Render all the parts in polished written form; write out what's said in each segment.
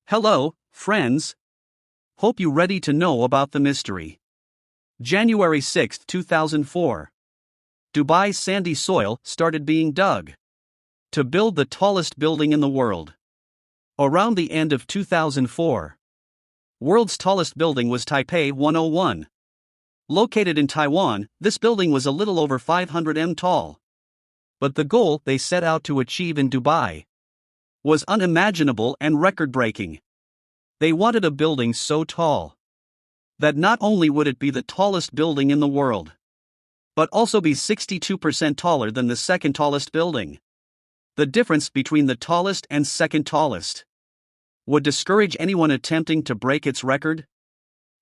Hello, friends. Hope you ready to know about the mystery. January 6, 2004. Dubai's sandy soil started being dug to build the tallest building in the world. Around the end of 2004, world's tallest building was Taipei 101. Located in Taiwan, this building was a little over 500 m tall. But the goal they set out to achieve in Dubai was unimaginable and record-breaking. They wanted a building so tall that not only would it be the tallest building in the world, but also be 62% taller than the second tallest building. The difference between the tallest and second tallest would discourage anyone attempting to break its record.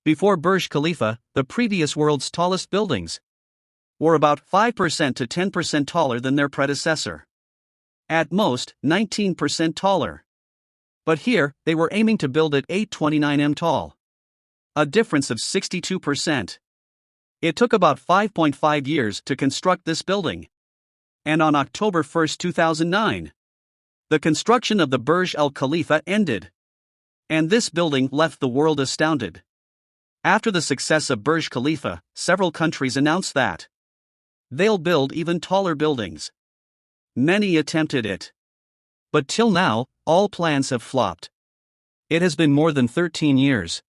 Before Burj Khalifa, the previous world's tallest buildings were about 5% to 10% taller than their predecessor. At most, 19% taller. But here, they were aiming to build it 829 m tall. A difference of 62%. It took about 5.5 years to construct this building. And on October 1, 2009, the construction of the Burj Al Khalifa ended. And this building left the world astounded. After the success of Burj Khalifa, several countries announced that they'll build even taller buildings. Many attempted it. But till now, all plans have flopped. It has been more than 13 years.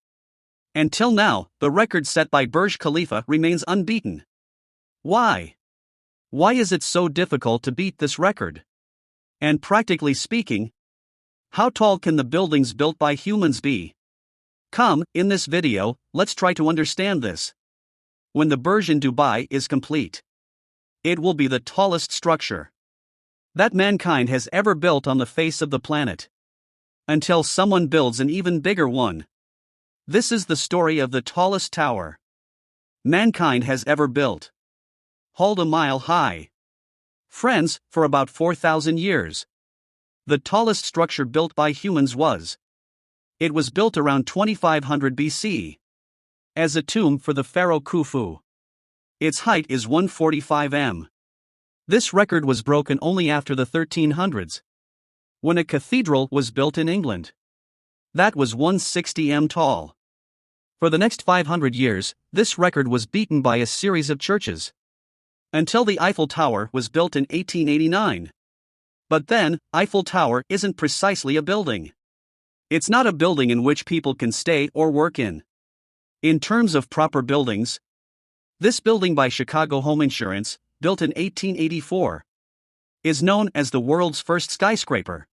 And till now, the record set by Burj Khalifa remains unbeaten. Why? Why is it so difficult to beat this record? And practically speaking, how tall can the buildings built by humans be? Come, in this video, let's try to understand this. When the Burj in Dubai is complete, it will be the tallest structure that mankind has ever built on the face of the planet. Until someone builds an even bigger one. This is the story of the tallest tower mankind has ever built. Hauled a mile high. Friends, for about 4,000 years, the tallest structure built by humans was. It was built around 2500 BC. As a tomb for the pharaoh Khufu. Its height is 145 m. This record was broken only after the 1300s, when a cathedral was built in England. That was 160 m tall. For the next 500 years, this record was beaten by a series of churches. Until the Eiffel Tower was built in 1889. But then, Eiffel Tower isn't precisely a building. It's not a building in which people can stay or work in. In terms of proper buildings, this building by Chicago Home Insurance, built in 1884, is known as the world's first skyscraper.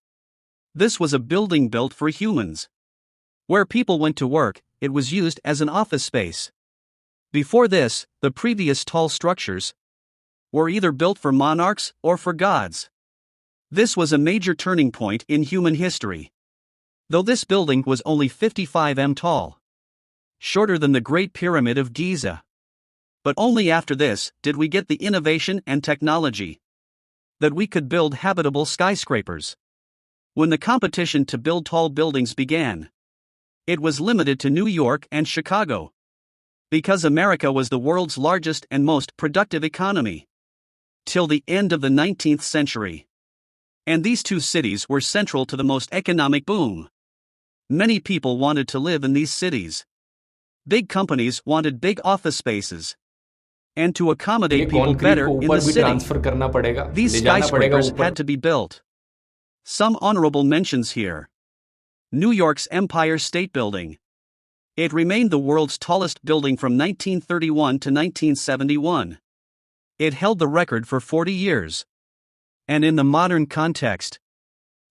This was a building built for humans. Where people went to work, it was used as an office space. Before this, the previous tall structures were either built for monarchs or for gods. This was a major turning point in human history. Though this building was only 55 m tall, shorter than the Great Pyramid of Giza. But only after this did we get the innovation and technology that we could build habitable skyscrapers. When the competition to build tall buildings began, it was limited to New York and Chicago. Because America was the world's largest and most productive economy till the end of the 19th century. And these two cities were central to the most economic boom. Many people wanted to live in these cities. Big companies wanted big office spaces. And to accommodate people better in the city, these skyscrapers had to be built. Some honorable mentions here. New York's Empire State Building. It remained the world's tallest building from 1931 to 1971. It held the record for 40 years. And in the modern context,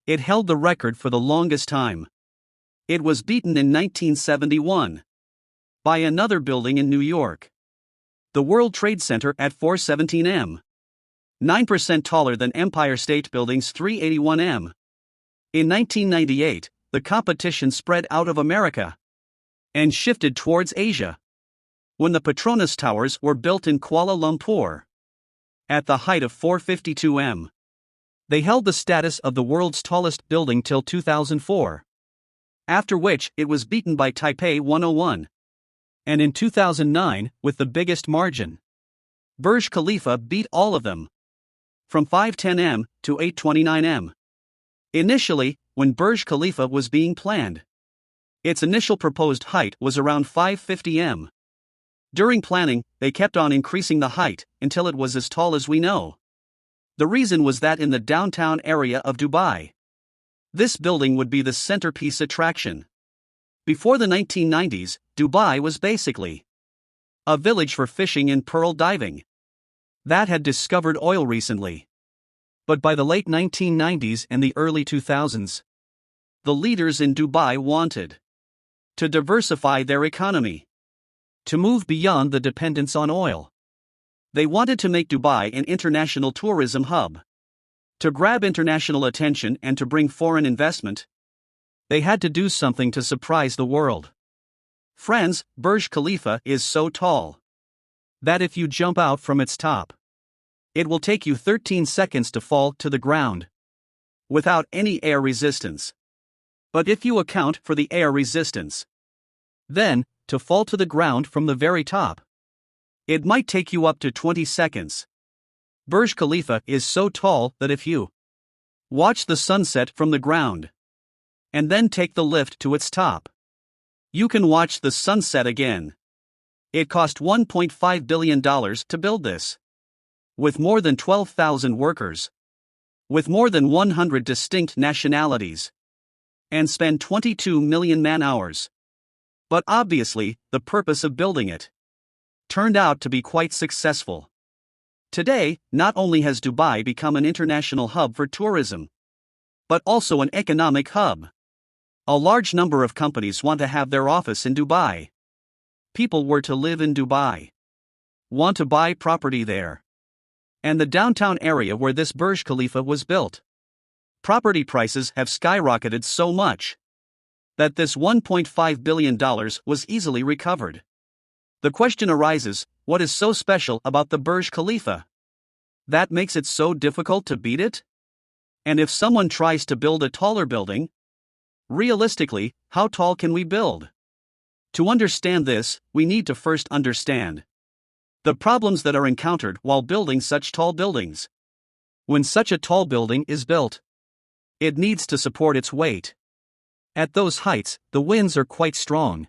it held the record for the longest time. It was beaten in 1971 by another building in New York. The World Trade Center at 417 m. 9% taller than Empire State Building's 381 m. In 1998, the competition spread out of America and shifted towards Asia, when the Petronas Towers were built in Kuala Lumpur. At the height of 452 m. They held the status of the world's tallest building till 2004. After which, it was beaten by Taipei 101. And in 2009, with the biggest margin, Burj Khalifa beat all of them. From 510 m to 829 m. Initially, when Burj Khalifa was being planned, Its initial proposed height was around 550 m. During planning, they kept on increasing the height until it was as tall as we know. The reason was that in the downtown area of Dubai, this building would be the centerpiece attraction. Before the 1990s, Dubai was basically a village for fishing and pearl diving that had discovered oil recently. But by the late 1990s and the early 2000s, the leaders in Dubai wanted to diversify their economy, to move beyond the dependence on oil. They wanted to make Dubai an international tourism hub. To grab international attention and to bring foreign investment, they had to do something to surprise the world. Friends, Burj Khalifa is so tall that if you jump out from its top, it will take you 13 seconds to fall to the ground without any air resistance. But if you account for the air resistance, then, to fall to the ground from the very top, it might take you up to 20 seconds. Burj Khalifa is so tall that if you watch the sunset from the ground and then take the lift to its top, you can watch the sunset again. It cost $1.5 billion to build this, with more than 12,000 workers, with more than 100 distinct nationalities, and spend 22 million man-hours. But obviously, the purpose of building it turned out to be quite successful. Today, not only has Dubai become an international hub for tourism, but also an economic hub. A large number of companies want to have their office in Dubai. People were to live in Dubai, want to buy property there. And the downtown area where this Burj Khalifa was built, property prices have skyrocketed so much that this $1.5 billion was easily recovered. The question arises, what is so special about the Burj Khalifa that makes it so difficult to beat it? And if someone tries to build a taller building, realistically, how tall can we build? To understand this, we need to first understand the problems that are encountered while building such tall buildings. When such a tall building is built, it needs to support its weight. At those heights, the winds are quite strong,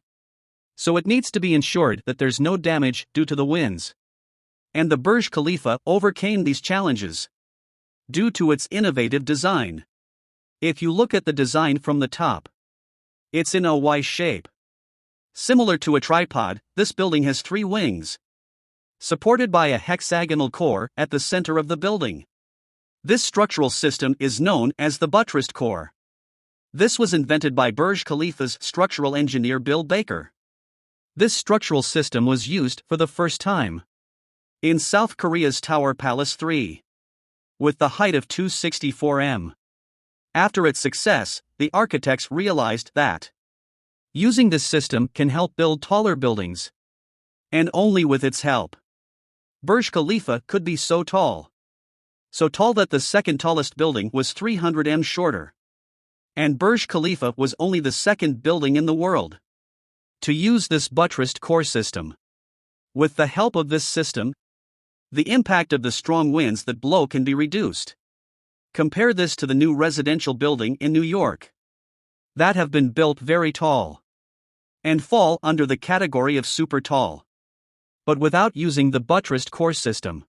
so it needs to be ensured that there's no damage due to the winds. And the Burj Khalifa overcame these challenges due to its innovative design. If you look at the design from the top, it's in a Y shape. Similar to a tripod, this building has 3 wings, supported by a hexagonal core at the center of the building. This structural system is known as the buttressed core. This was invented by Burj Khalifa's structural engineer Bill Baker. This structural system was used for the first time in South Korea's Tower Palace 3, with the height of 264 m. After its success, the architects realized that using this system can help build taller buildings. And only with its help, Burj Khalifa could be so tall that the second tallest building was 300 m shorter. And Burj Khalifa was only the second building in the world to use this buttressed core system. With the help of this system, the impact of the strong winds that blow can be reduced. Compare this to the new residential building in New York that have been built very tall and fall under the category of super tall, but without using the buttressed core system.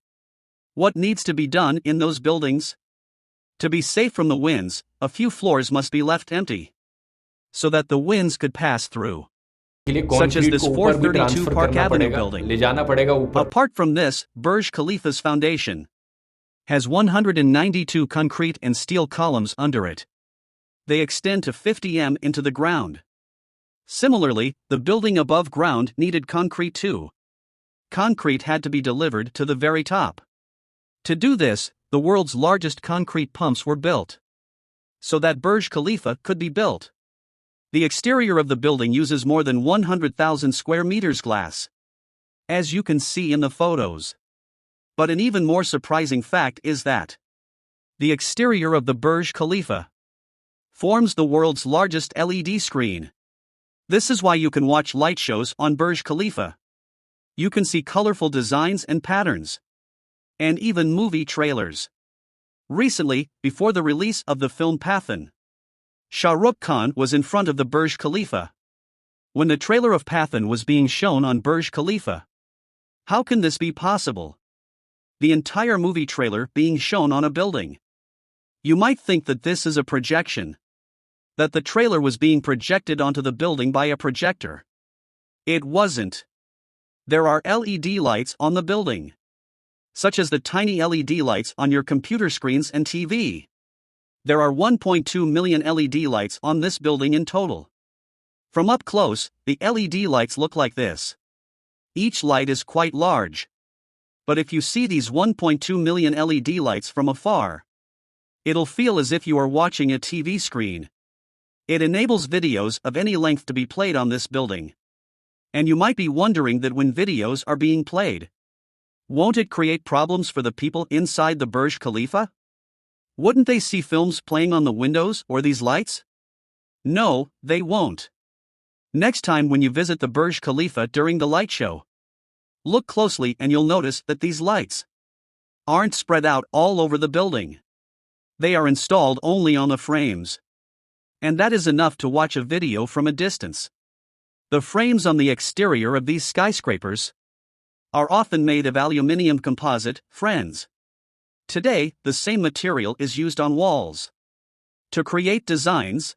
What needs to be done in those buildings? To be safe from the winds, a few floors must be left empty, so that the winds could pass through, such as this 432 Park Avenue building. Apart from this, Burj Khalifa's foundation has 192 concrete and steel columns under it. They extend to 50 m into the ground. Similarly, the building above ground needed concrete too. Concrete had to be delivered to the very top. To do this, the world's largest concrete pumps were built, so that Burj Khalifa could be built. The exterior of the building uses more than 100,000 square meters glass, as you can see in the photos. But an even more surprising fact is that the exterior of the Burj Khalifa forms the world's largest LED screen. This is why you can watch light shows on Burj Khalifa. You can see colorful designs and patterns, and even movie trailers. Recently, before the release of the film Pathan, Shah Rukh Khan was in front of the Burj Khalifa, when the trailer of Pathan was being shown on Burj Khalifa. How can this be possible? The entire movie trailer being shown on a building. You might think that this is a projection. That the trailer was being projected onto the building by a projector. It wasn't. There are LED lights on the building. Such as the tiny LED lights on your computer screens and TV. There are 1.2 million LED lights on this building in total. From up close, the LED lights look like this. Each light is quite large. But if you see these 1.2 million LED lights from afar, it'll feel as if you are watching a TV screen. It enables videos of any length to be played on this building. And you might be wondering that when videos are being played, won't it create problems for the people inside the Burj Khalifa? Wouldn't they see films playing on the windows or these lights? No, they won't. Next time when you visit the Burj Khalifa during the light show, look closely and you'll notice that these lights aren't spread out all over the building. They are installed only on the frames. And that is enough to watch a video from a distance. The frames on the exterior of these skyscrapers are often made of aluminium composite, friends. Today, the same material is used on walls. To create designs,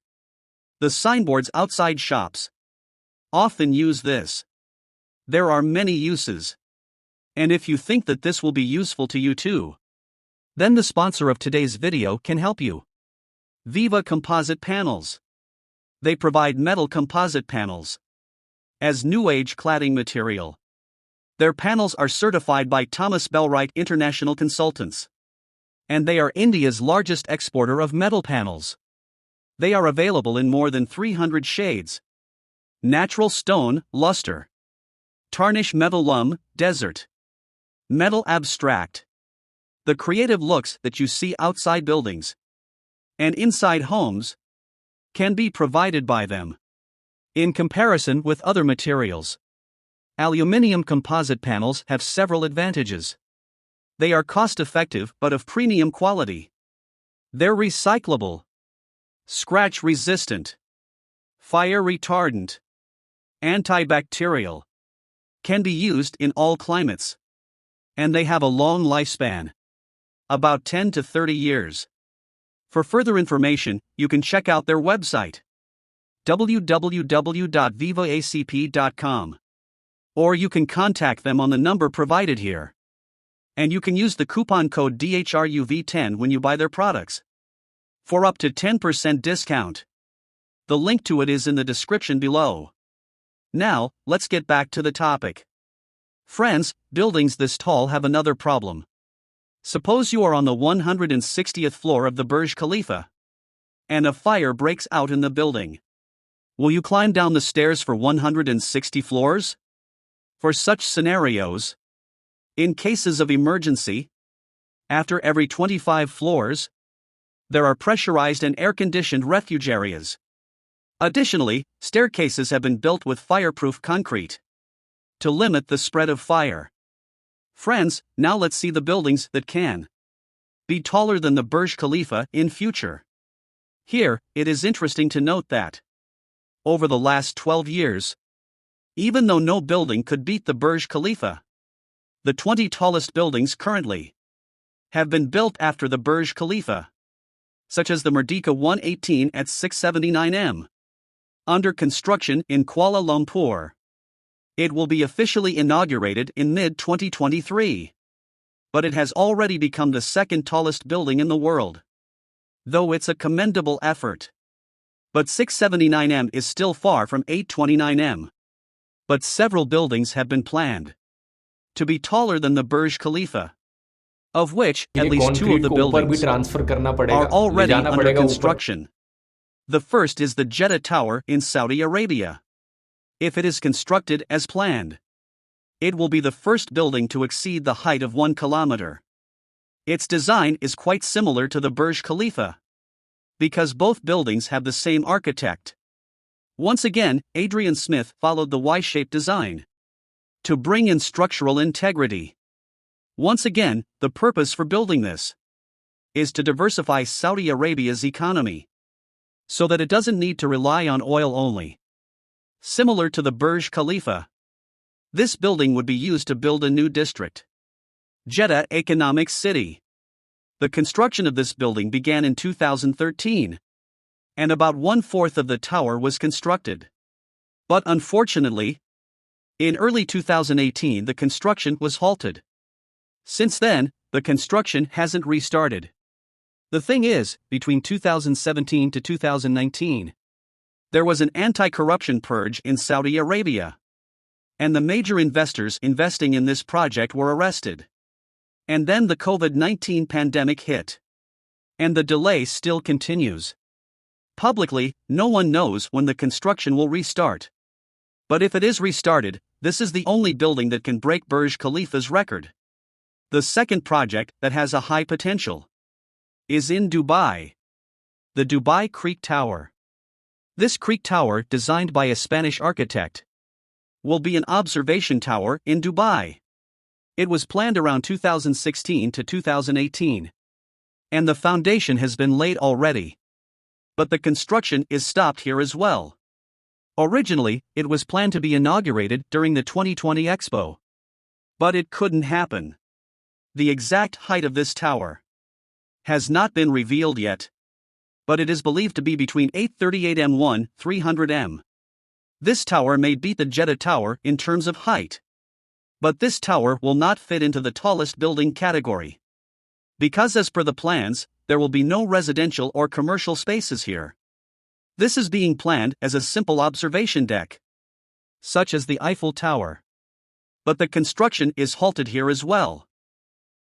the signboards outside shops often use this. There are many uses. And if you think that this will be useful to you too, then the sponsor of today's video can help you. Viva Composite Panels. They provide metal composite panels as new age cladding material. Their panels are certified by Thomas Bellwright International Consultants. And they are India's largest exporter of metal panels. They are available in more than 300 shades. Natural stone, luster. Tarnish metal lum, desert. Metal abstract. The creative looks that you see outside buildings and inside homes can be provided by them. In comparison with other materials, aluminium composite panels have several advantages. They are cost-effective but of premium quality. They're recyclable, scratch-resistant, fire-retardant, antibacterial, can be used in all climates. And they have a long lifespan, about 10 to 30 years. For further information, you can check out their website, www.vivaacp.com. Or you can contact them on the number provided here. And you can use the coupon code DHRUV10 when you buy their products for up to 10% discount. The link to it is in the description below. Now, let's get back to the topic. Friends, buildings this tall have another problem. Suppose you are on the 160th floor of the Burj Khalifa, and a fire breaks out in the building. Will you climb down the stairs for 160 floors? For such scenarios, in cases of emergency, after every 25 floors, there are pressurized and air-conditioned refuge areas. Additionally, staircases have been built with fireproof concrete to limit the spread of fire. Friends, now let's see the buildings that can be taller than the Burj Khalifa in future. Here, it is interesting to note that over the last 12 years, even though no building could beat the Burj Khalifa, the 20 tallest buildings currently have been built after the Burj Khalifa, such as the Merdeka 118 at 679 m, under construction in Kuala Lumpur. It will be officially inaugurated in mid-2023. But it has already become the second tallest building in the world. Though it's a commendable effort. But 679 m is still far from 829 m. But several buildings have been planned to be taller than the Burj Khalifa, of which at least two of the buildings are already under construction. The first is the Jeddah Tower in Saudi Arabia. If it is constructed as planned, it will be the first building to exceed the height of 1 kilometer. Its design is quite similar to the Burj Khalifa, because both buildings have the same architect. Once again, Adrian Smith followed the Y-shaped design to bring in structural integrity. Once again, the purpose for building this is to diversify Saudi Arabia's economy so that it doesn't need to rely on oil only. Similar to the Burj Khalifa. This building would be used to build a new district. Jeddah Economic City. The construction of this building began in 2013. And about 1/4 of the tower was constructed. But unfortunately, in early 2018 the construction was halted. Since then, the construction hasn't restarted. The thing is, between 2017 to 2019, there was an anti-corruption purge in Saudi Arabia. And the major investors investing in this project were arrested. And then the COVID-19 pandemic hit. And the delay still continues. Publicly, no one knows when the construction will restart. But if it is restarted, this is the only building that can break Burj Khalifa's record. The second project that has a high potential is in Dubai. The Dubai Creek Tower. This Creek Tower, designed by a Spanish architect, will be an observation tower in Dubai. It was planned around 2016 to 2018. And the foundation has been laid already. But the construction is stopped here as well. Originally, it was planned to be inaugurated during the 2020 Expo. But it couldn't happen. The exact height of this tower has not been revealed yet. But it is believed to be between 838 m 300 m. This tower may beat the Jeddah Tower in terms of height. But this tower will not fit into the tallest building category. Because as per the plans, there will be no residential or commercial spaces here. This is being planned as a simple observation deck, such as the Eiffel Tower. But the construction is halted here as well.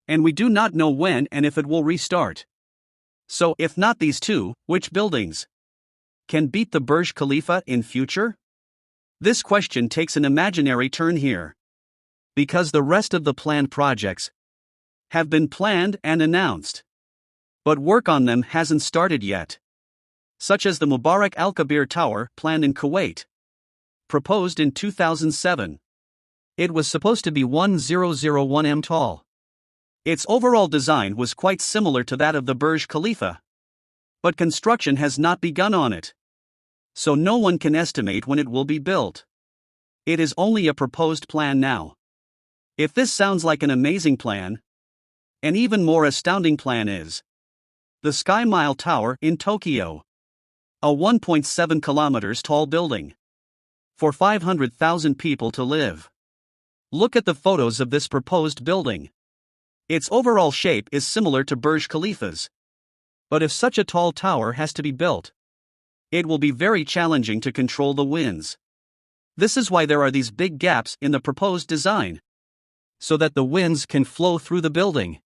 And we do not know when and if it will restart. So, if not these two, which buildings can beat the Burj Khalifa in future? This question takes an imaginary turn here. Because the rest of the planned projects have been planned and announced. But work on them hasn't started yet. Such as the Mubarak Al Kabir Tower, planned in Kuwait. Proposed in 2007. It was supposed to be 1001 m tall. Its overall design was quite similar to that of the Burj Khalifa. But construction has not begun on it. So no one can estimate when it will be built. It is only a proposed plan now. If this sounds like an amazing plan, an even more astounding plan is the Sky Mile Tower in Tokyo. A 1.7 kilometers tall building. For 500,000 people to live. Look at the photos of this proposed building. Its overall shape is similar to Burj Khalifa's. But if such a tall tower has to be built, it will be very challenging to control the winds. This is why there are these big gaps in the proposed design, so that the winds can flow through the building.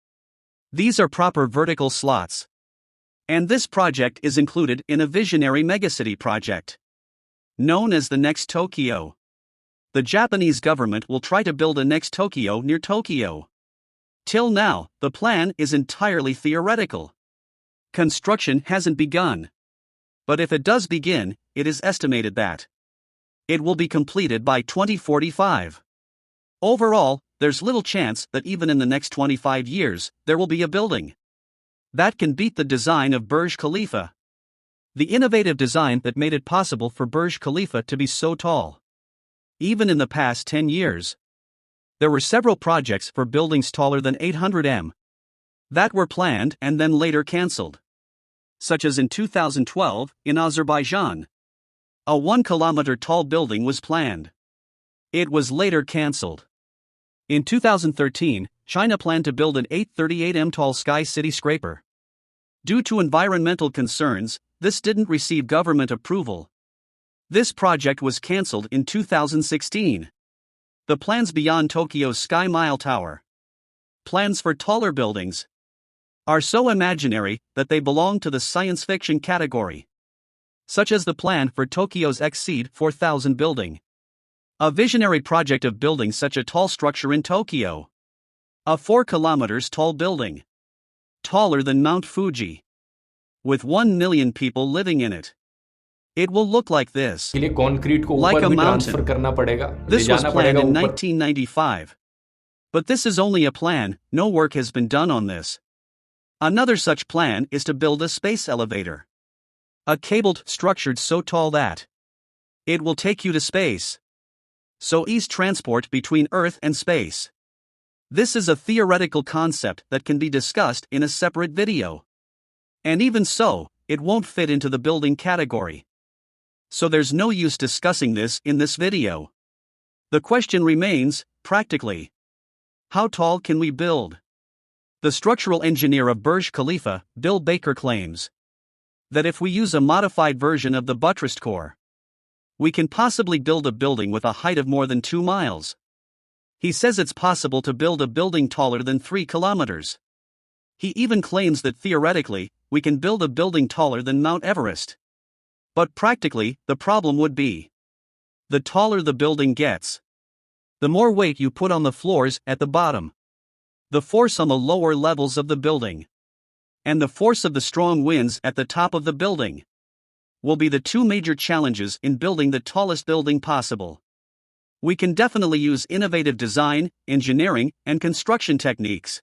These are proper vertical slots. And this project is included in a visionary megacity project, known as the Next Tokyo. The Japanese government will try to build a Next Tokyo near Tokyo. Till now, the plan is entirely theoretical. Construction hasn't begun. But if it does begin, it is estimated that it will be completed by 2045. Overall, there's little chance that even in the next 25 years, there will be a building that can beat the design of Burj Khalifa. The innovative design that made it possible for Burj Khalifa to be so tall. Even in the past 10 years, there were several projects for buildings taller than 800 m that were planned and then later cancelled. Such as in 2012, in Azerbaijan. A 1-kilometer tall building was planned. It was later cancelled. In 2013, China planned to build an 838 m tall sky city scraper. Due to environmental concerns, this didn't receive government approval. This project was cancelled in 2016. The plans beyond Tokyo's Sky Mile Tower, plans for taller buildings, are so imaginary that they belong to the science fiction category. Such as the plan for Tokyo's Exceed 4000 building. A visionary project of building such a tall structure in Tokyo. A 4 kilometers tall building. Taller than Mount Fuji. With 1 million people living in it. It will look like this. Like a mountain. This was planned in 1995. But this is only a plan, no work has been done on this. Another such plan is to build a space elevator. A cabled structure so tall that It will take you to space. So ease transport between Earth and space. This is a theoretical concept that can be discussed in a separate video. And even so, it won't fit into the building category. So there's no use discussing this in this video. The question remains, practically, how tall can we build? The structural engineer of Burj Khalifa, Bill Baker, claims that if we use a modified version of the buttressed core, we can possibly build a building with a height of more than 2 miles. He says it's possible to build a building taller than 3 kilometers. He even claims that theoretically, we can build a building taller than Mount Everest. But practically, the problem would be the taller the building gets, the more weight you put on the floors at the bottom, the force on the lower levels of the building, and the force of the strong winds at the top of the building will be the two major challenges in building the tallest building possible. We can definitely use innovative design, engineering, and construction techniques.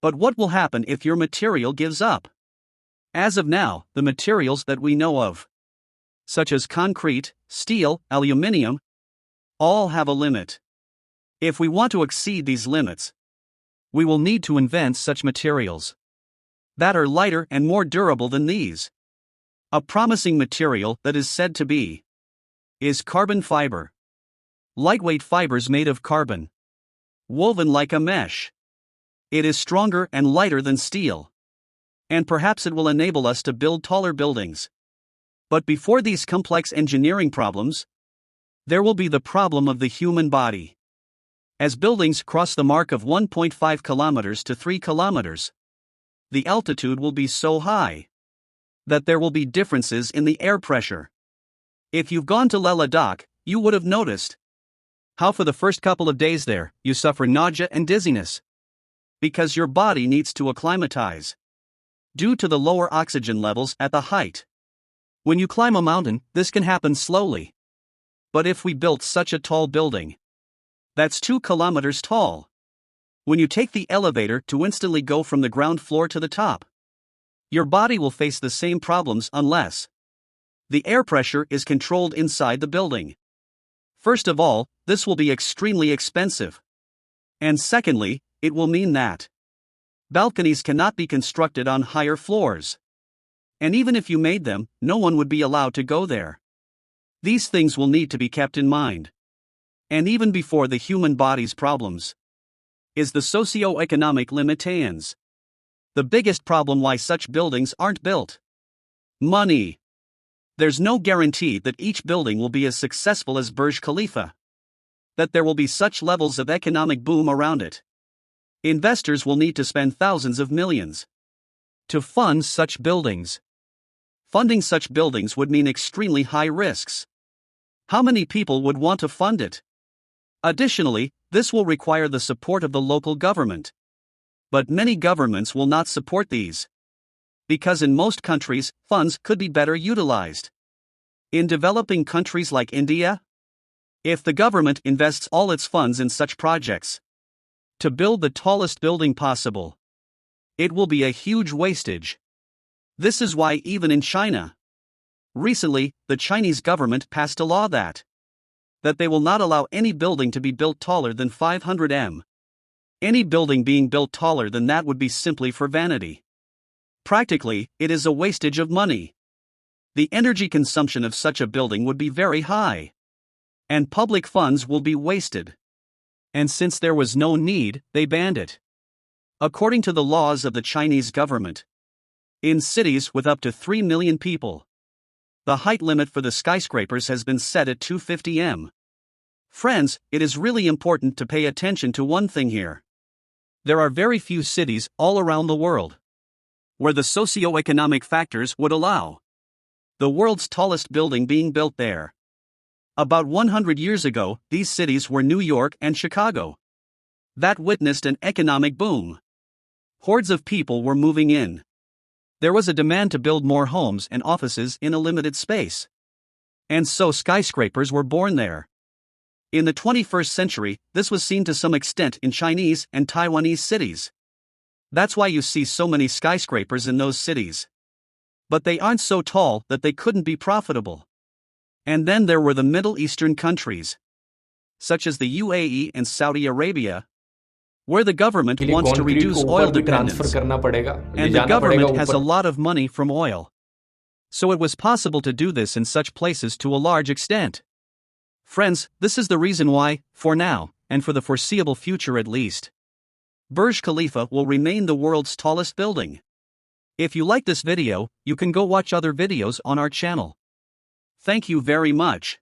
But what will happen if your material gives up? As of now, the materials that we know of, such as concrete, steel, aluminum, all have a limit. If we want to exceed these limits, we will need to invent such materials that are lighter and more durable than these. A promising material that is said to be is carbon fiber. Lightweight fibers made of carbon, woven like a mesh. It is stronger and lighter than steel. And perhaps it will enable us to build taller buildings. But before these complex engineering problems, there will be the problem of the human body. As buildings cross the mark of 1.5 kilometers to 3 kilometers, the altitude will be so high that there will be differences in the air pressure. If you've gone to Leh Ladakh, you would have noticed how for the first couple of days there, you suffer nausea and dizziness, because your body needs to acclimatize due to the lower oxygen levels at the height. When you climb a mountain, this can happen slowly. But if we built such a tall building, that's 2 kilometers tall, when you take the elevator to instantly go from the ground floor to the top, your body will face the same problems unless the air pressure is controlled inside the building. First of all, this will be extremely expensive. And secondly, it will mean that balconies cannot be constructed on higher floors. And even if you made them, no one would be allowed to go there. These things will need to be kept in mind. And even before the human body's problems is the socio-economic limitations. The biggest problem why such buildings aren't built: money. There's no guarantee that each building will be as successful as Burj Khalifa, that there will be such levels of economic boom around it. Investors will need to spend thousands of millions to fund such buildings. Funding such buildings would mean extremely high risks. How many people would want to fund it? Additionally, this will require the support of the local government. But many governments will not support these, because in most countries, funds could be better utilized. In developing countries like India, if the government invests all its funds in such projects to build the tallest building possible, it will be a huge wastage. This is why even in China, recently, the Chinese government passed a law that they will not allow any building to be built taller than 500 m. Any building being built taller than that would be simply for vanity. Practically, it is a wastage of money. The energy consumption of such a building would be very high, and public funds will be wasted. And since there was no need, they banned it. According to the laws of the Chinese government, in cities with up to 3 million people, the height limit for the skyscrapers has been set at 250 m. Friends, it is really important to pay attention to one thing here. There are very few cities all around the world where the socio-economic factors would allow the world's tallest building being built there. About 100 years ago, these cities were New York and Chicago. That witnessed an economic boom. Hordes of people were moving in. There was a demand to build more homes and offices in a limited space. And so skyscrapers were born there. In the 21st century, this was seen to some extent in Chinese and Taiwanese cities. That's why you see so many skyscrapers in those cities. But they aren't so tall that they couldn't be profitable. And then there were the Middle Eastern countries, such as the UAE and Saudi Arabia, where the government के लिए wants to concrete को reduce ऊपर oil भी transfer dependence, करना पड़ेगा, ले and the जाना पड़ेगा government has a ऊपर. lot of money from oil. So it was possible to do this in such places to a large extent. Friends, this is the reason why, for now, and for the foreseeable future at least, Burj Khalifa will remain the world's tallest building. If you like this video, you can go watch other videos on our channel. Thank you very much.